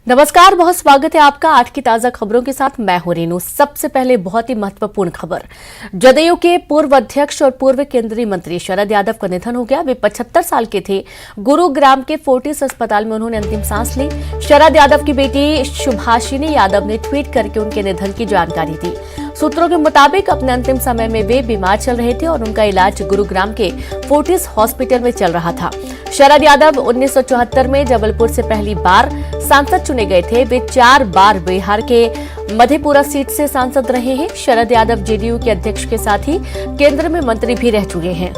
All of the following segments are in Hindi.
नमस्कार, बहुत स्वागत है आपका आज की ताजा खबरों के साथ। मैं हूं रेनू। सबसे पहले बहुत ही महत्वपूर्ण खबर, जदयू के पूर्व अध्यक्ष और पूर्व केंद्रीय मंत्री शरद यादव का निधन हो गया। वे 75 साल के थे। गुरुग्राम के फोर्टिस अस्पताल में उन्होंने अंतिम सांस ली। शरद यादव की बेटी शुभाषिनी यादव ने ट्वीट करके उनके निधन की जानकारी दी। सूत्रों के मुताबिक अपने अंतिम समय में वे बीमार चल रहे थे और उनका इलाज गुरुग्राम के फोर्टिस हॉस्पिटल में चल रहा था। शरद यादव 1974 में जबलपुर से पहली बार सांसद चुने गए थे। वे 4 बार बिहार के मधेपुरा सीट से सांसद रहे हैं। शरद यादव जेडीयू के अध्यक्ष के साथ ही केंद्र में मंत्री भी रह चुके हैं।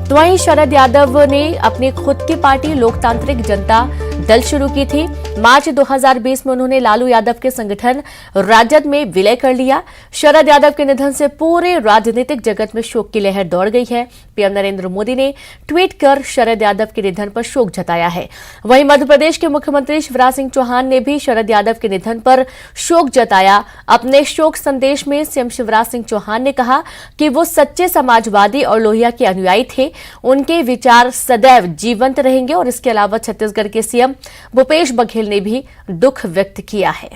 तो वहीं शरद यादव ने अपनी खुद की पार्टी लोकतांत्रिक जनता दल शुरू की थी। मार्च 2020 में उन्होंने लालू यादव के संगठन राजद में विलय कर लिया। शरद यादव के निधन से पूरे राजनीतिक जगत में शोक की लहर दौड़ गई है। पीएम नरेंद्र मोदी ने ट्वीट कर शरद यादव के निधन पर शोक जताया है। वहीं मध्य प्रदेश के मुख्यमंत्री शिवराज सिंह चौहान ने भी शरद यादव के निधन पर शोक जताया। अपने शोक संदेश में सीएम शिवराज सिंह चौहान ने कहा कि वो सच्चे समाजवादी और लोहिया के अनुयायी थे। उनके विचार सदैव जीवंत रहेंगे। और इसके अलावा छत्तीसगढ़ के सीएम भूपेश बघेल ने भी दुख व्यक्त किया है।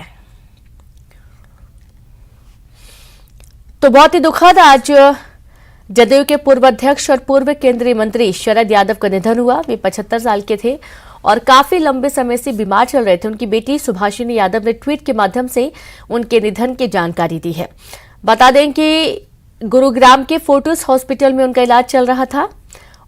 तो बहुत ही दुखद आज जदयू के पूर्व अध्यक्ष और पूर्व केंद्रीय मंत्री शरद यादव का निधन हुआ। वे 75 साल के थे और काफी लंबे समय से बीमार चल रहे थे। उनकी बेटी सुभाषिनी यादव ने ट्वीट के माध्यम से उनके निधन की जानकारी दी है। बता दें कि गुरुग्राम के फोर्टिस हॉस्पिटल में उनका इलाज चल रहा था।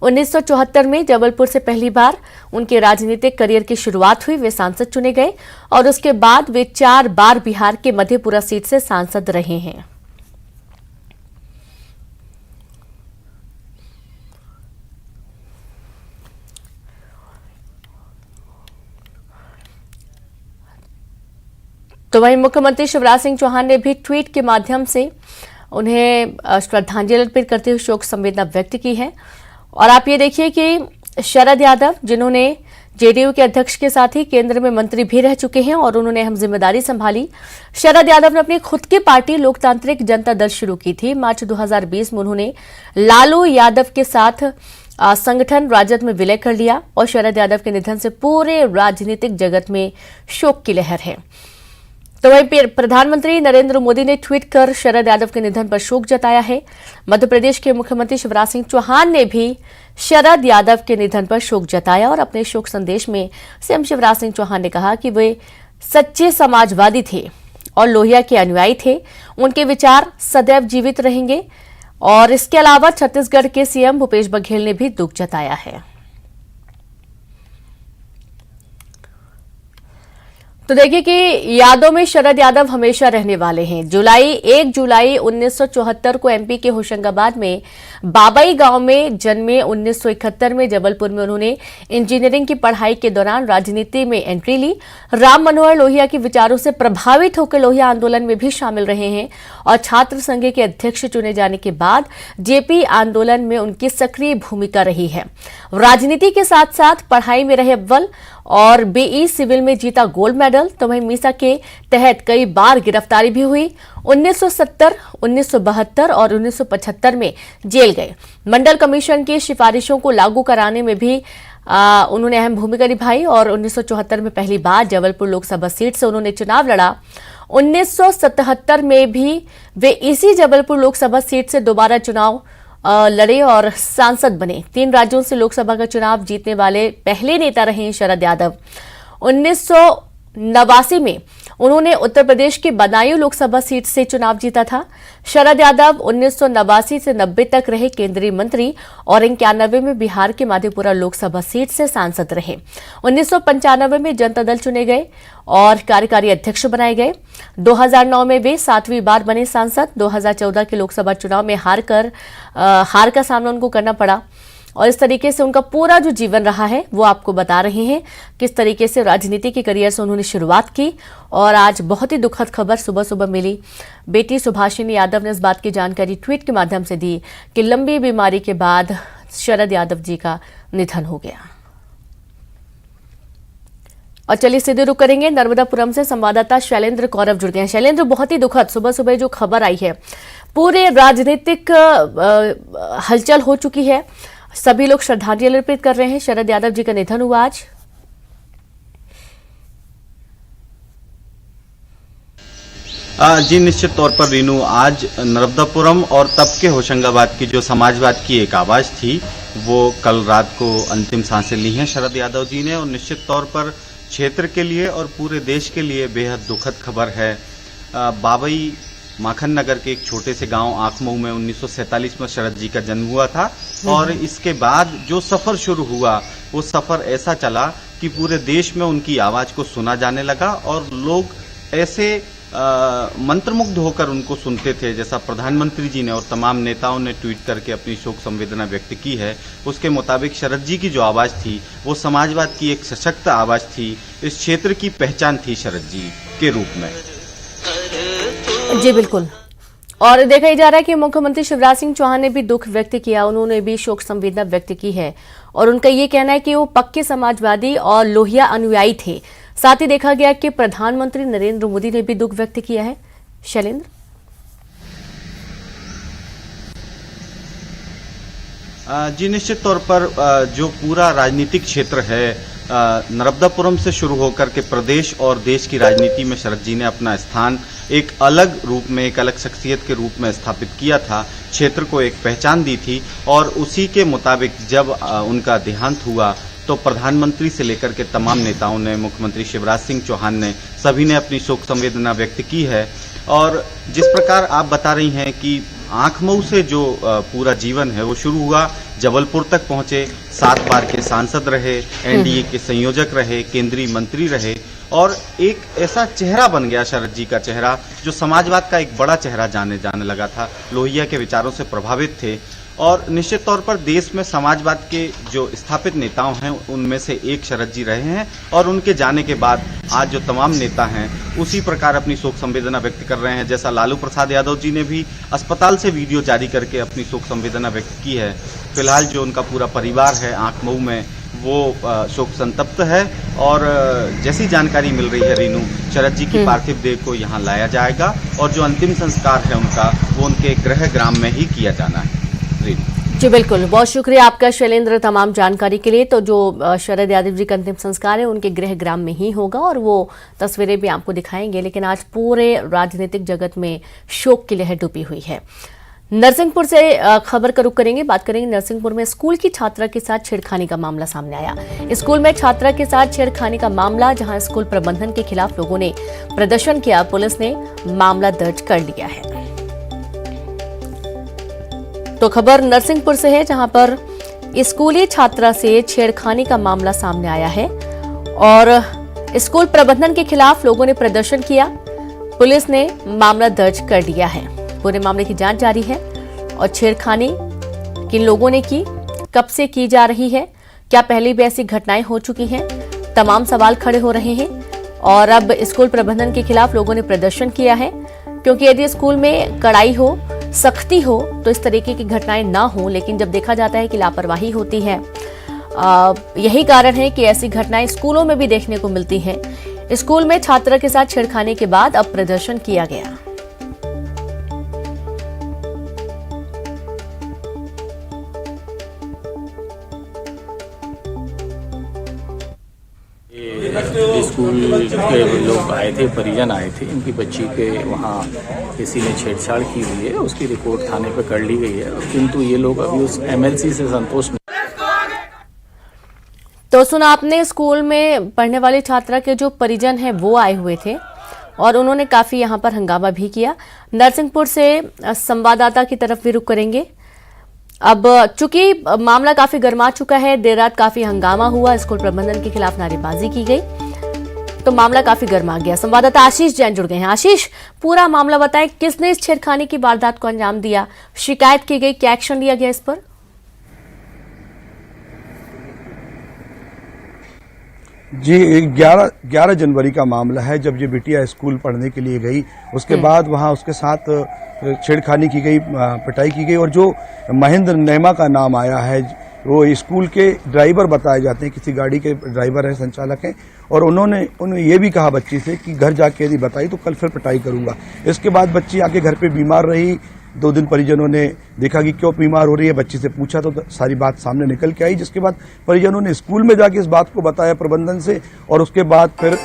1974 में जबलपुर से पहली बार उनके राजनीतिक करियर की शुरुआत हुई। वे सांसद चुने गए और उसके बाद वे 4 बार बिहार के मधेपुरा सीट से सांसद रहे हैं। तो वहीं मुख्यमंत्री शिवराज सिंह चौहान ने भी ट्वीट के माध्यम से उन्हें श्रद्धांजलि अर्पित करते हुए शोक संवेदना व्यक्त की है। और आप ये देखिए कि शरद यादव, जिन्होंने जेडीयू के अध्यक्ष के साथ ही केंद्र में मंत्री भी रह चुके हैं और उन्होंने अहम जिम्मेदारी संभाली। शरद यादव ने अपनी खुद की पार्टी लोकतांत्रिक जनता दल शुरू की थी। मार्च 2020 में उन्होंने लालू यादव के साथ संगठन राजद में विलय कर लिया। और शरद यादव के निधन से पूरे राजनीतिक जगत में शोक की लहर है। तो वहीं प्रधानमंत्री नरेंद्र मोदी ने ट्वीट कर शरद यादव के निधन पर शोक जताया है। मध्य प्रदेश के मुख्यमंत्री शिवराज सिंह चौहान ने भी शरद यादव के निधन पर शोक जताया और अपने शोक संदेश में सीएम शिवराज सिंह चौहान ने कहा कि वे सच्चे समाजवादी थे और लोहिया के अनुयायी थे। उनके विचार सदैव जीवित रहेंगे। और इसके अलावा छत्तीसगढ़ के सीएम भूपेश बघेल ने भी दुख जताया है। तो देखिए कि यादों में शरद यादव हमेशा रहने वाले हैं। 1 जुलाई 1974 को एमपी के होशंगाबाद में बाबई गांव में जन्मे। 1971 में जबलपुर में उन्होंने इंजीनियरिंग की पढ़ाई के दौरान राजनीति में एंट्री ली। राम मनोहर लोहिया के विचारों से प्रभावित होकर लोहिया आंदोलन में भी शामिल रहे हैं और छात्र संघ के अध्यक्ष चुने जाने के बाद जेपी आंदोलन में उनकी सक्रिय भूमिका रही है। राजनीति के साथ साथ पढ़ाई में रहे अव्वल और बीई सिविल में जीता गोल्ड मेडल। तो वहीं मीसा के तहत कई बार गिरफ्तारी भी हुई। 1970, 1972 और 1975 में जेल गए। मंडल कमीशन की सिफारिशों को लागू कराने में भी उन्होंने अहम भूमिका निभाई। और 1974 में पहली बार जबलपुर लोकसभा सीट से उन्होंने चुनाव लड़ा। 1977 में भी वे इसी जबलपुर लोकसभा सीट से दोबारा चुनाव लड़े और सांसद बने। 3 राज्यों से लोकसभा का चुनाव जीतने वाले पहले नेता रहे शरद यादव। 1989 में उन्होंने उत्तर प्रदेश के बदायूं लोकसभा सीट से चुनाव जीता था। शरद यादव 1989 से 90 तक रहे केंद्रीय मंत्री और 91 में बिहार के मधेपुरा लोकसभा सीट से सांसद रहे। 1995 में जनता दल चुने गए और कार्यकारी अध्यक्ष बनाए गए। 2009 में वे 7वीं बार बने सांसद। 2014 के लोकसभा चुनाव में हार का सामना उनको करना पड़ा। और इस तरीके से उनका पूरा जो जीवन रहा है वो आपको बता रहे हैं किस तरीके से राजनीति के करियर से उन्होंने शुरुआत की। और आज बहुत ही दुखद खबर सुबह सुबह मिली। बेटी सुभाषिनी यादव ने इस बात की जानकारी ट्वीट के माध्यम से दी कि लंबी बीमारी के बाद शरद यादव जी का निधन हो गया। और चलिए सीधे रुक करेंगे नर्मदापुरम से। संवाददाता शैलेंद्र कौरव जुड़ गए हैं। शैलेंद्र, बहुत ही दुखद सुबह सुबह जो खबर आई है, पूरे राजनीतिक हलचल हो चुकी है। सभी लोग श्रद्धांजलि अर्पित कर रहे हैं। शरद यादव जी का निधन हुआ आज। जी निश्चित तौर पर रीनू, आज नर्मदापुरम और तब के होशंगाबाद की जो समाजवाद की एक आवाज़ थी वो कल रात को अंतिम सांसें ली हैं शरद यादव जी ने, और निश्चित तौर पर क्षेत्र के लिए और पूरे देश के लिए बेहद दुखद खबर है। बाबई माखन नगर के एक छोटे से गांव आंखमऊ में 1947 में शरद जी का जन्म हुआ था, और इसके बाद जो सफर शुरू हुआ वो सफर ऐसा चला कि पूरे देश में उनकी आवाज को सुना जाने लगा और लोग ऐसे मंत्रमुग्ध होकर उनको सुनते थे, जैसा प्रधानमंत्री जी ने और तमाम नेताओं ने ट्वीट करके अपनी शोक संवेदना व्यक्त की है। उसके मुताबिक शरद जी की जो आवाज थी वो समाजवाद की एक सशक्त आवाज थी, इस क्षेत्र की पहचान थी शरद जी के रूप में। जी बिल्कुल। और देखा ही जा रहा है कि मुख्यमंत्री शिवराज सिंह चौहान ने भी दुख व्यक्त किया, उन्होंने भी शोक संवेदना व्यक्त की है और उनका ये कहना है कि वो पक्के समाजवादी और लोहिया अनुयायी थे। साथ ही देखा गया कि प्रधानमंत्री नरेंद्र मोदी ने भी दुख व्यक्त किया है। शैलेंद्र, जी निश्चित तौर पर जो पूरा राजनीतिक क्षेत्र है नर्मदापुरम से शुरू होकर के प्रदेश और देश की राजनीति में शरद जी ने अपना स्थान एक अलग रूप में, एक अलग शख्सियत के रूप में स्थापित किया था, क्षेत्र को एक पहचान दी थी। और उसी के मुताबिक जब उनका देहांत हुआ तो प्रधानमंत्री से लेकर के तमाम नेताओं ने, मुख्यमंत्री शिवराज सिंह चौहान ने, सभी ने अपनी शोक संवेदना व्यक्त की है। और जिस प्रकार आप बता रही हैं कि आंखमऊ से जो पूरा जीवन है वो शुरू हुआ, जबलपुर तक पहुंचे, 7 बार के सांसद रहे, एनडीए के संयोजक रहे, केंद्रीय मंत्री रहे और एक ऐसा चेहरा बन गया शरद जी का चेहरा जो समाजवाद का एक बड़ा चेहरा जाने लगा था, लोहिया के विचारों से प्रभावित थे। और निश्चित तौर पर देश में समाजवाद के जो स्थापित नेताओं हैं उनमें से एक शरद जी रहे हैं, और उनके जाने के बाद आज जो तमाम नेता हैं उसी प्रकार अपनी शोक संवेदना व्यक्त कर रहे हैं। जैसा लालू प्रसाद यादव जी ने भी अस्पताल से वीडियो जारी करके अपनी शोक संवेदना व्यक्त की है। फिलहाल जो उनका पूरा परिवार है आंखमऊ में वो शोक संतप्त है, और जैसी जानकारी मिल रही है रीनू, शरद जी की पार्थिव देह को यहाँ लाया जाएगा और जो अंतिम संस्कार है उनका वो उनके गृह ग्राम में ही किया जाना है। जी बिल्कुल, बहुत शुक्रिया आपका शैलेंद्र तमाम जानकारी के लिए। तो जो शरद यादव जी का अंतिम संस्कार है उनके गृह ग्राम में ही होगा और वो तस्वीरें भी आपको दिखाएंगे। लेकिन आज पूरे राजनीतिक जगत में शोक की लहर डूबी हुई है। नरसिंहपुर से खबर का रुख करेंगे, बात करेंगे नरसिंहपुर में स्कूल की छात्रा के साथ छेड़खानी का मामला सामने आया। स्कूल में छात्रा के साथ छेड़खानी का मामला, जहां स्कूल प्रबंधन के खिलाफ लोगों ने प्रदर्शन किया, पुलिस ने मामला दर्ज कर लिया है। तो खबर नरसिंहपुर से है, जहां पर स्कूली छात्रा से छेड़खानी का मामला सामने आया है और स्कूल प्रबंधन के खिलाफ लोगों ने प्रदर्शन किया, पुलिस ने मामला दर्ज कर लिया है। पूरे मामले की जांच जारी है और छेड़खानी किन लोगों ने की, कब से की जा रही है, क्या पहले भी ऐसी घटनाएं हो चुकी हैं, तमाम सवाल खड़े हो रहे हैं। और अब स्कूल प्रबंधन के खिलाफ लोगों ने प्रदर्शन किया है, क्योंकि यदि स्कूल में कड़ाई हो, सख्ती हो तो इस तरीके की घटनाएं ना हो, लेकिन जब देखा जाता है कि लापरवाही होती है, यही कारण है कि ऐसी घटनाएं स्कूलों में भी देखने को मिलती हैं। स्कूल में छात्रा के साथ छेड़खानी के बाद अब प्रदर्शन किया गया। स्कूल के लोग आए थे, परिजन आए थे, इनकी बच्ची के वहाँ किसी ने छेड़छाड़ की हुई है, उसकी रिपोर्ट थाने पे कर ली गई है, किंतु ये लोग अभी उस एमएलसी से संतुष्ट नहीं। तो सुना आपने, स्कूल में पढ़ने वाली छात्रा के जो परिजन हैं वो आए हुए थे और उन्होंने काफी यहाँ पर हंगामा भी किया। नरसिंहपुर से संवाददाता की तरफ भी रुख करेंगे। अब चूंकि मामला काफी गर्मा चुका है, देर रात काफी हंगामा हुआ, स्कूल प्रबंधन के खिलाफ नारेबाजी की गई, तो मामला काफी गर्मा गया। संवाददाता आशीष जैन जुड़ गए हैं। आशीष, पूरा मामला बताएं, किसने इस छेड़खानी की वारदात को अंजाम दिया, शिकायत की गई, क्या एक्शन लिया गया इस पर? जी 11 जनवरी का मामला है, जब ये बिटिया स्कूल पढ़ने के लिए गई, उसके बाद वहां उसके साथ छेड़खानी की गई, पिटाई की गई, और जो महेंद्र नेमा का नाम आया है वो स्कूल के ड्राइवर बताए जाते हैं, किसी गाड़ी के ड्राइवर है, संचालक हैं, और उन्होंने ये भी कहा बच्ची से कि घर जाके यदि बताई तो कल फिर पिटाई करूंगा। इसके बाद बच्ची आके घर पे बीमार रही, 2 दिन परिजनों ने देखा कि क्यों बीमार हो रही है, बच्ची से पूछा तो सारी बात सामने निकल के आई, जिसके बाद परिजनों ने स्कूल में जाके इस बात को बताया प्रबंधन से, और उसके बाद फिर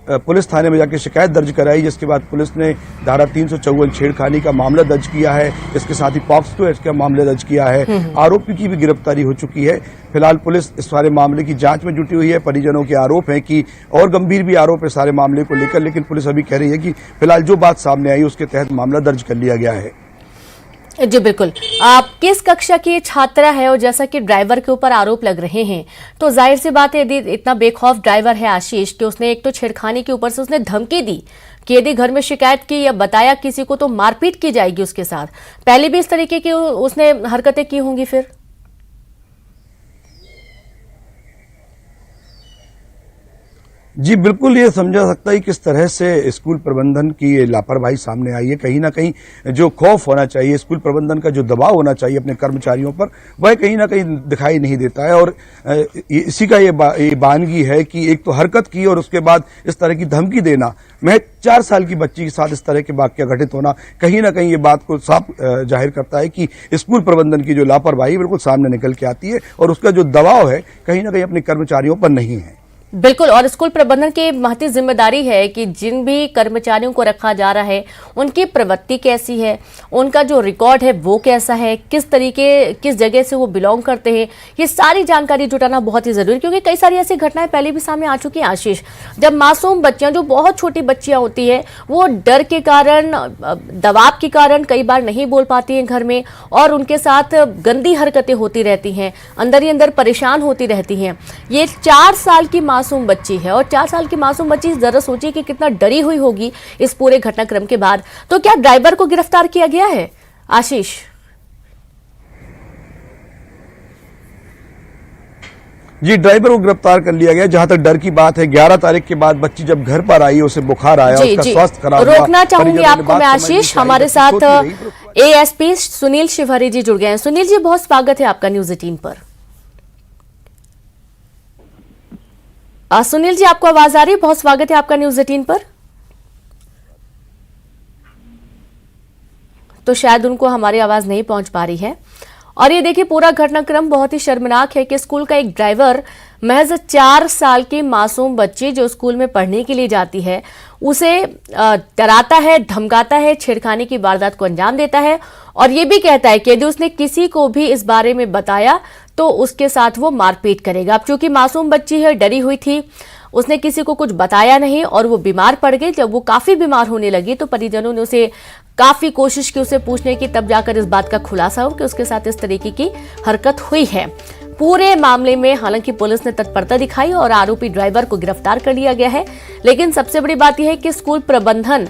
पुलिस थाने में जाके शिकायत दर्ज कराई, जिसके बाद पुलिस ने धारा 354 छेड़खानी का मामला दर्ज किया है। इसके साथ ही पॉक्सो एक्ट का मामला दर्ज किया है। आरोपी की भी गिरफ्तारी हो चुकी है। फिलहाल पुलिस इस सारे मामले की जांच में जुटी हुई है। परिजनों के आरोप हैं कि और गंभीर भी आरोप है सारे मामले को लेकर, लेकिन पुलिस अभी कह रही है कि फिलहाल जो बात सामने आई उसके तहत मामला दर्ज कर लिया गया है। जी बिल्कुल। आप किस कक्षा की छात्रा है, और जैसा कि ड्राइवर के ऊपर आरोप लग रहे हैं, तो जाहिर सी बात है यदि इतना बेखौफ ड्राइवर है आशीष कि उसने एक तो छेड़खानी के ऊपर से उसने धमकी दी कि यदि घर में शिकायत की या बताया किसी को तो मारपीट की जाएगी उसके साथ। पहले भी इस तरीके की उसने हरकतें की होंगी फिर? जी बिल्कुल, ये समझा सकता है किस तरह से स्कूल प्रबंधन की ये लापरवाही सामने आई है। कहीं ना कहीं जो खौफ होना चाहिए, स्कूल प्रबंधन का जो दबाव होना चाहिए अपने कर्मचारियों पर, वह कहीं ना कहीं दिखाई नहीं देता है। और इसी का ये बानगी है कि एक तो हरकत की और उसके बाद इस तरह की धमकी देना, महज 4 साल की बच्ची के साथ इस तरह के वाकया घटित होना कहीं ना कहीं ये बात को साफ जाहिर करता है कि स्कूल प्रबंधन की जो लापरवाही बिल्कुल सामने निकल के आती है और उसका जो दबाव है कहीं ना कहीं अपने कर्मचारियों पर नहीं है। बिल्कुल। और स्कूल प्रबंधन की महती जिम्मेदारी है कि जिन भी कर्मचारियों को रखा जा रहा है उनकी प्रवृत्ति कैसी है, उनका जो रिकॉर्ड है वो कैसा है, किस जगह से वो बिलोंग करते हैं, ये सारी जानकारी जुटाना बहुत ही जरूरी, क्योंकि कई सारी ऐसी घटनाएं पहले भी सामने आ चुकी हैं आशीष। जब मासूम बच्चियां, जो बहुत छोटी बच्चियां होती है, वो डर के कारण, दबाव के कारण कई बार नहीं बोल पाती हैं घर में, और उनके साथ गंदी हरकतें होती रहती हैं, अंदर ही अंदर परेशान होती रहती हैं। ये 4 साल की मासूम बच्ची है, और 4 साल की मासूम बच्ची जरा सोचिए कि कितना डरी हुई होगी इस पूरे घटनाक्रम के बाद। तो क्या ड्राइवर को गिरफ्तार किया गया है आशीष? जी, ड्राइवर को गिरफ्तार कर लिया गया। जहां तक डर की बात है, 11 तारीख के बाद बच्ची जब घर पर आई, उसे बुखार आया, उसका स्वास्थ्य खराब हुआ। रोकना चाहूंगी आपको मैं आशीष। हमारे साथ एएसपी सुनील शिवहरे जी जुड़ गए हैं। सुनील जी, बहुत स्वागत है आपका न्यूज 18 पर। सुनील जी, आपको आवाज आ रही है? बहुत स्वागत है आपका न्यूज 18 पर। तो शायद उनको हमारी आवाज नहीं पहुंच पा रही है। और ये देखिए, पूरा घटनाक्रम बहुत ही शर्मनाक है कि स्कूल का एक ड्राइवर महज 4 साल की मासूम बच्ची जो स्कूल में पढ़ने के लिए जाती है, उसे डराता है, धमकाता है, छेड़खानी की वारदात को अंजाम देता है, और ये भी कहता है कि यदि उसने किसी को भी इस बारे में बताया तो उसके साथ वो मारपीट करेगा। अब चूंकि मासूम बच्ची है, डरी हुई थी, उसने किसी को कुछ बताया नहीं और वो बीमार पड़ गई। जब वो काफी बीमार होने लगी तो परिजनों ने उसे काफी कोशिश की उसे पूछने की, तब जाकर इस बात का खुलासा हो कि उसके साथ इस तरीके की हरकत हुई है। पूरे मामले में हालांकि पुलिस ने तत्परता दिखाई और आरोपी ड्राइवर को गिरफ्तार कर लिया गया है। लेकिन सबसे बड़ी बात यह है कि स्कूल प्रबंधन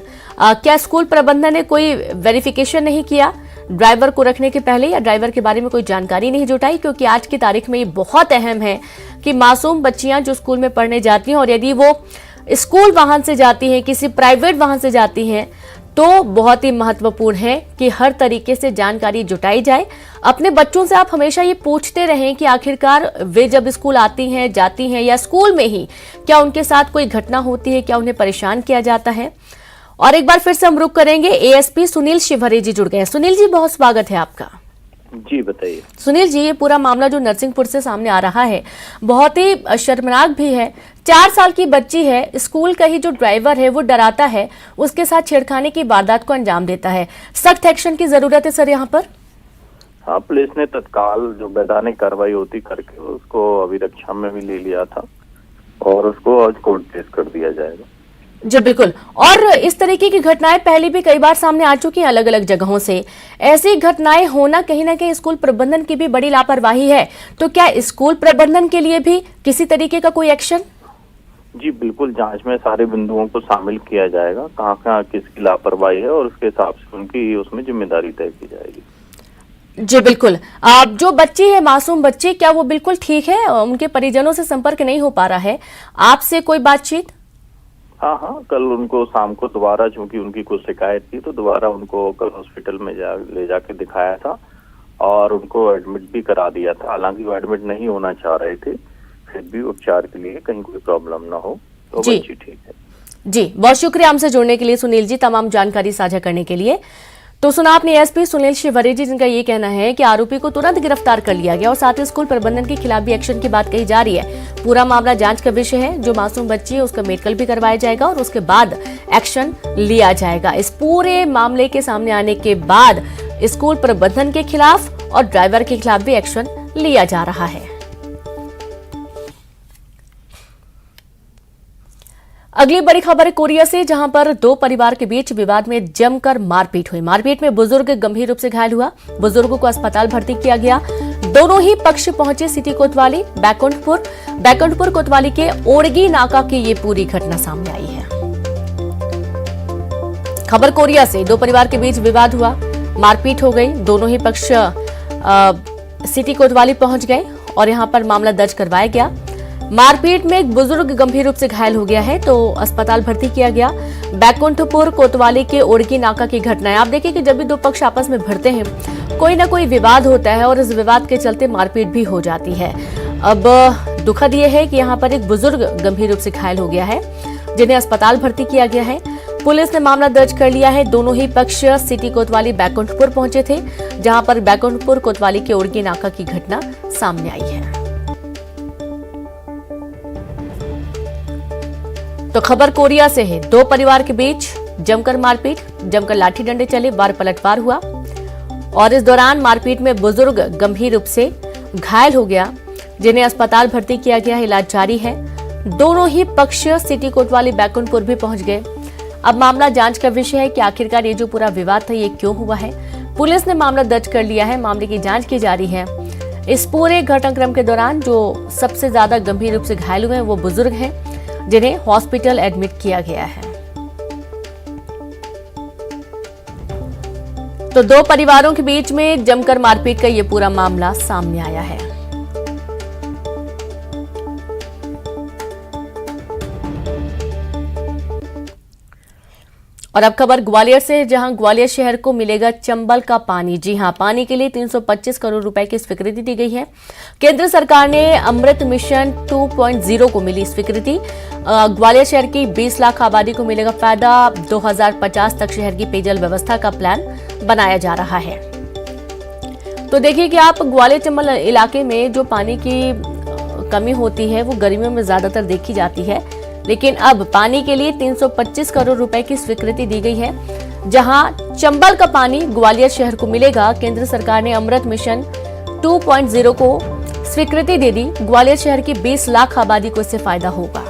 ने कोई वेरिफिकेशन नहीं किया ड्राइवर को रखने के पहले, या ड्राइवर के बारे में कोई जानकारी नहीं जुटाई, क्योंकि आज की तारीख में ये बहुत अहम है कि मासूम बच्चियां जो स्कूल में पढ़ने जाती हैं, और यदि वो स्कूल वाहन से जाती हैं, किसी प्राइवेट वाहन से जाती हैं, तो बहुत ही महत्वपूर्ण है कि हर तरीके से जानकारी जुटाई जाए। अपने बच्चों से आप हमेशा ये पूछते रहें कि आखिरकार वे जब स्कूल आती हैं, जाती हैं, या स्कूल में ही क्या उनके साथ कोई घटना होती है, क्या उन्हें परेशान किया जाता है। और एक बार फिर से हम रुक करेंगे, एएसपी सुनील शिवहरे जी जुड़ गए हैं। सुनील जी, बहुत स्वागत है आपका। जी बताइए। सुनील जी, ये पूरा मामला जो नरसिंहपुर से सामने आ रहा है बहुत ही शर्मनाक भी है। 4 साल की बच्ची है, स्कूल का ही जो ड्राइवर है वो डराता है, उसके साथ छेड़खानी की वारदात को अंजाम देता है। सख्त एक्शन की जरूरत है सर यहाँ पर। हाँ, पुलिस ने तत्काल जो वैधानिक कार्रवाई होती करके उसको अभिरक्षा में भी ले लिया था और उसको आज कोर्ट पेश कर दिया जाएगा। जी बिल्कुल। और इस तरीके की घटनाएं पहले भी कई बार सामने आ चुकी हैं अलग अलग जगहों से। ऐसी घटनाएं होना कहीं ना कहीं स्कूल प्रबंधन की भी बड़ी लापरवाही है। तो क्या स्कूल प्रबंधन के लिए भी किसी तरीके का कोई एक्शन? जी बिल्कुल, जांच में सारे बिंदुओं को शामिल किया जाएगा, कहाँ कहाँ किसकी लापरवाही है, और उसके हिसाब से उनकी उसमें जिम्मेदारी तय की जाएगी। जी बिल्कुल। जो बच्ची है, मासूम बच्ची, क्या वो बिल्कुल ठीक है? उनके परिजनों से संपर्क नहीं हो पा रहा है, आपसे कोई बातचीत? हाँ, कल उनको शाम को दोबारा, चूंकि उनकी कुछ शिकायत थी, तो दोबारा उनको कल हॉस्पिटल में ले जाके दिखाया था और उनको एडमिट भी करा दिया था। हालांकि वो एडमिट नहीं होना चाह रहे थे, फिर भी उपचार के लिए कहीं कोई प्रॉब्लम ना हो, तो बच्ची ठीक है। जी, बहुत शुक्रिया हमसे जुड़ने के लिए सुनील जी, तमाम जानकारी साझा करने के लिए। तो सुना आपने एसपी सुनील शिवहरे जी, जिनका ये कहना है कि आरोपी को तुरंत गिरफ्तार कर लिया गया और साथ ही स्कूल प्रबंधन के खिलाफ भी एक्शन की बात कही जा रही है। पूरा मामला जांच का विषय है। जो मासूम बच्ची है उसका मेडिकल भी करवाया जाएगा और उसके बाद एक्शन लिया जाएगा। इस पूरे मामले के सामने आने के बाद स्कूल प्रबंधन के खिलाफ और ड्राइवर के खिलाफ भी एक्शन लिया जा रहा है। अगली बड़ी खबर है कोरिया से, जहां पर दो परिवार के बीच विवाद में जमकर मारपीट हुई। मारपीट में बुजुर्ग गंभीर रूप से घायल हुआ। बुजुर्ग को अस्पताल भर्ती किया गया। दोनों ही पक्ष पहुंचे सिटी कोतवाली बैकुंठपुर कोतवाली के ओड़गी नाका की ये पूरी घटना सामने आई है। खबर कोरिया से, दो परिवार के बीच विवाद हुआ, मारपीट हो गई। दोनों ही पक्ष सिटी कोतवाली पहुंच गए और यहां पर मामला दर्ज करवाया गया। मारपीट में एक बुजुर्ग गंभीर रूप से घायल हो गया है तो अस्पताल भर्ती किया गया। बैकुंठपुर कोतवाली के ओड़गी नाका की घटना है। आप देखिए कि जब भी दो पक्ष आपस में भिड़ते हैं कोई ना कोई विवाद होता है और इस विवाद के चलते मारपीट भी हो जाती है। अब दुखद ये है कि यहाँ पर एक बुजुर्ग गंभीर रूप से घायल हो गया है, जिन्हें अस्पताल भर्ती किया गया है। पुलिस ने मामला दर्ज कर लिया है। दोनों ही पक्ष सिटी कोतवाली बैकुंठपुर पहुंचे थे, जहां पर बैकुंठपुर कोतवाली के ओड़गी नाका की घटना सामने आई है। तो खबर कोरिया से है, दो परिवार के बीच जमकर मारपीट, जमकर लाठी डंडे चले, वार पलटवार हुआ और इस दौरान मारपीट में बुजुर्ग गंभीर रूप से घायल हो गया, जिन्हें अस्पताल भर्ती किया गया है। इलाज जारी है। दोनों ही पक्ष सिटी कोतवाली बैकुंठपुर भी पहुंच गए। अब मामला जांच का विषय है कि आखिरकार ये जो पूरा विवाद था ये क्यों हुआ है। पुलिस ने मामला दर्ज कर लिया है। मामले की जांच की जा रही है। इस पूरे घटनाक्रम के दौरान जो सबसे ज्यादा गंभीर रूप से घायल हुए हैं वो बुजुर्ग हैं, जिन्हें हॉस्पिटल एडमिट किया गया है। तो दो परिवारों के बीच में जमकर मारपीट का ये पूरा मामला सामने आया है। और अब खबर ग्वालियर से, जहां ग्वालियर शहर को मिलेगा चंबल का पानी। जी हां, पानी के लिए 325 करोड़ रुपए की स्वीकृति दी गई है। केंद्र सरकार ने अमृत मिशन 2.0 को मिली स्वीकृति। ग्वालियर शहर की 20 लाख आबादी को मिलेगा फायदा। 2050 तक शहर की पेयजल व्यवस्था का प्लान बनाया जा रहा है। तो देखिए कि आप ग्वालियर चंबल इलाके में जो पानी की कमी होती है वो गर्मियों में ज्यादातर देखी जाती है, लेकिन अब पानी के लिए 325 करोड़ रुपए की स्वीकृति दी गई है, जहां चंबल का पानी ग्वालियर शहर को मिलेगा। केंद्र सरकार ने अमृत मिशन 2.0 को स्वीकृति दे दी। ग्वालियर शहर की 20 लाख आबादी को इससे फायदा होगा।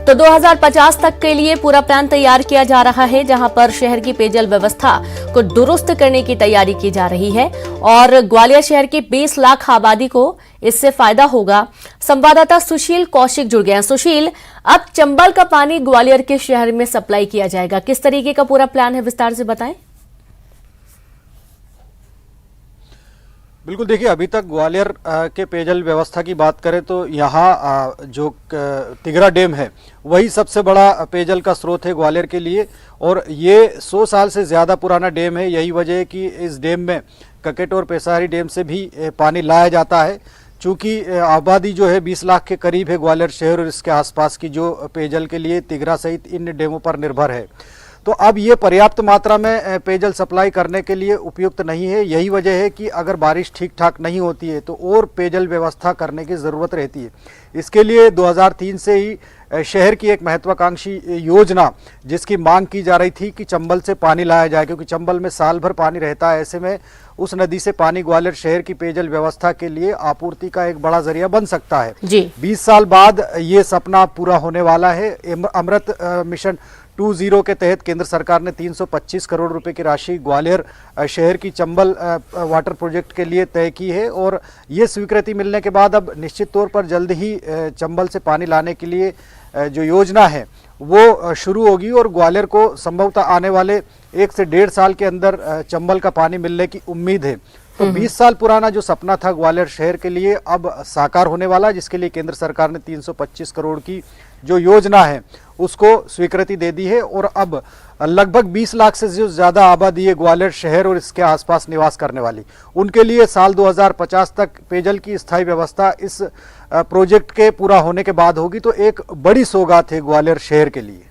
तो 2050 तक के लिए पूरा प्लान तैयार किया जा रहा है, जहां पर शहर की पेयजल व्यवस्था को दुरुस्त करने की तैयारी की जा रही है और ग्वालियर शहर की 20 लाख आबादी को इससे फायदा होगा। संवाददाता सुशील कौशिक जुड़ गए हैं। सुशील, अब चंबल का पानी ग्वालियर के शहर में सप्लाई किया जाएगा, किस तरीके का पूरा प्लान है, विस्तार से बताएं। बिल्कुल, देखिए अभी तक ग्वालियर के पेयजल व्यवस्था की बात करें तो यहाँ जो तिगरा डैम है वही सबसे बड़ा पेयजल का स्रोत है ग्वालियर के लिए और ये 100 साल से ज़्यादा पुराना डैम है। यही वजह है कि इस डैम में ककेट और पेसारी डैम से भी पानी लाया जाता है। चूँकि आबादी जो है 20 लाख के करीब है ग्वालियर शहर और इसके आसपास की, जो पेयजल के लिए तिगरा सहित इन डैमों पर निर्भर है। तो अब ये पर्याप्त मात्रा में पेयजल सप्लाई करने के लिए उपयुक्त नहीं है। यही वजह है कि अगर बारिश ठीक ठाक नहीं होती है तो और पेयजल व्यवस्था करने की ज़रूरत रहती है। इसके लिए 2003 से ही शहर की एक महत्वाकांक्षी योजना जिसकी मांग की जा रही थी कि चंबल से पानी लाया जाए, क्योंकि चंबल में साल भर पानी रहता है। ऐसे में उस नदी से पानी ग्वालियर शहर की पेयजल व्यवस्था के लिए आपूर्ति का एक बड़ा जरिया बन सकता है। 20 साल बाद ये सपना पूरा होने वाला है। अमृत मिशन 2.0 के तहत केंद्र सरकार ने 325 करोड़ रुपए की राशि ग्वालियर शहर की चंबल वाटर प्रोजेक्ट के लिए तय की है और ये स्वीकृति मिलने के बाद अब निश्चित तौर पर जल्द ही चंबल से पानी लाने के लिए जो योजना है वो शुरू होगी और ग्वालियर को संभवतः आने वाले 1 से 1.5 साल के अंदर चंबल का पानी मिलने की उम्मीद है। तो 20 साल पुराना जो सपना था ग्वालियर शहर के लिए अब साकार होने वाला, जिसके लिए केंद्र सरकार ने 325 करोड़ की जो योजना है उसको स्वीकृति दे दी है और अब लगभग 20 लाख से जो ज़्यादा आबादी है ग्वालियर शहर और इसके आसपास निवास करने वाली, उनके लिए साल 2050 तक पेयजल की स्थायी व्यवस्था इस प्रोजेक्ट के पूरा होने के बाद होगी। तो एक बड़ी सौगात है ग्वालियर शहर के लिए।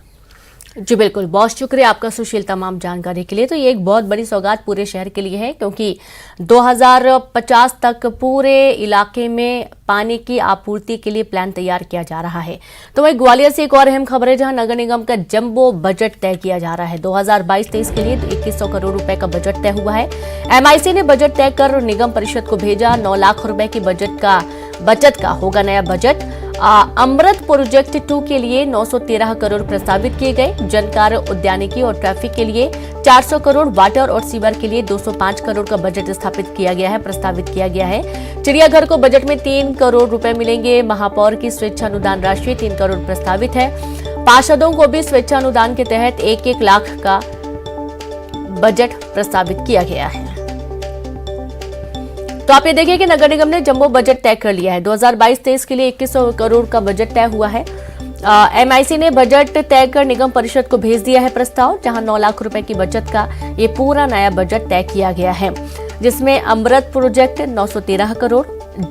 जी बिल्कुल, बहुत शुक्रिया आपका सुशील तमाम जानकारी के लिए। तो ये एक बहुत बड़ी सौगात पूरे शहर के लिए है, क्योंकि 2050 तक पूरे इलाके में पानी की आपूर्ति के लिए प्लान तैयार किया जा रहा है। तो वही ग्वालियर से एक और अहम खबर है, जहां नगर निगम का जंबो बजट तय किया जा रहा है। 2022-23 के लिए 2100 करोड़ रुपए का बजट तय हुआ है। एमआईसी ने बजट तय कर निगम परिषद को भेजा। 9 लाख रुपए की बचत का होगा नया बजट। अमृत प्रोजेक्ट 2 के लिए 913 करोड़ प्रस्तावित किए गए। जनकार उद्यानिकी और ट्रैफिक के लिए 400 करोड़, वाटर और सीवर के लिए 205 करोड़ का बजट प्रस्तावित किया गया है। चिड़ियाघर को बजट में 3 करोड़ रुपए मिलेंगे। महापौर की स्वेच्छानुदान राशि 3 करोड़ प्रस्तावित है। पार्षदों को भी स्वेच्छानुदान के तहत 1-1 लाख का बजट प्रस्तावित किया गया है। तो आप ये देखिए कि नगर निगम ने जंबो बजट तय कर लिया है। 2022-23 के लिए 2100 करोड़ का बजट तय हुआ है। एमआईसी ने बजट तय कर निगम परिषद को भेज दिया है प्रस्ताव, जहां 9 लाख रुपए की बचत का ये पूरा नया बजट तय किया गया है, जिसमें अमृत प्रोजेक्ट 913 करोड़,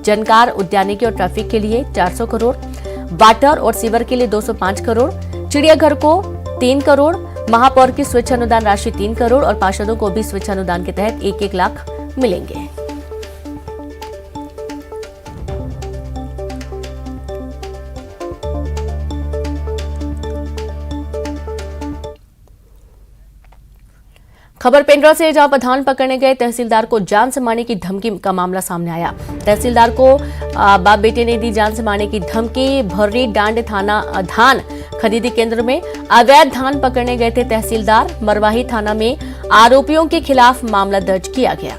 जनकार उद्यानिकी और ट्रैफिक के लिए 400 करोड़, वाटर और सीवर के लिए 205 करोड़, चिड़ियाघर को 3 करोड़, महापौर की स्वेच्छानुदान राशि 3 करोड़ और पार्षदों को भी स्वेच्छानुदान के तहत 1-1 लाख मिलेंगे। खबर पेंड्रा से, जहां पर धान पकड़ने गए तहसीलदार को जान से मारने की धमकी का मामला सामने आया। तहसीलदार को बाप बेटे ने दी जान से मारने की धमकी। भर्री डांड थाना धान खरीदी केंद्र में अवैध धान पकड़ने गए थे तहसीलदार। मरवाही थाना में आरोपियों के खिलाफ मामला दर्ज किया गया।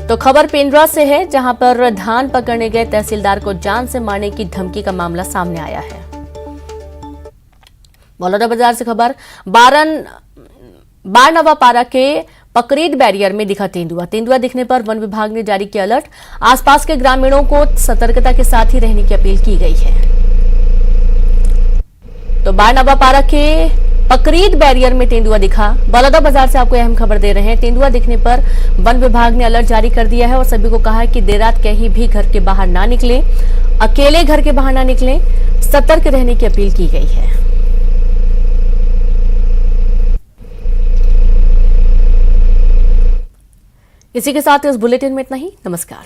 तो खबर पेंड्रा से है, जहां पर धान पकड़ने गए तहसीलदार को जान से मारने की धमकी का मामला सामने आया है। बलौदाबाजार से खबर, बारनवापारा के पकरीद बैरियर में दिखा तेंदुआ। तेंदुआ दिखने पर वन विभाग ने जारी किया अलर्ट। आसपास के ग्रामीणों को सतर्कता के साथ ही रहने की अपील की गई है। तो बारनवापारा के पकरीद बैरियर में तेंदुआ दिखा। बलौदाबाजार से आपको अहम खबर दे रहे हैं। तेंदुआ दिखने पर वन विभाग ने अलर्ट जारी कर दिया है और सभी को कहा है कि देर रात कहीं भी घर के बाहर ना निकलें, अकेले घर के बाहर ना निकलें, सतर्क रहने की अपील की गई है। इसी के साथ इस बुलेटिन में इतना ही। नमस्कार।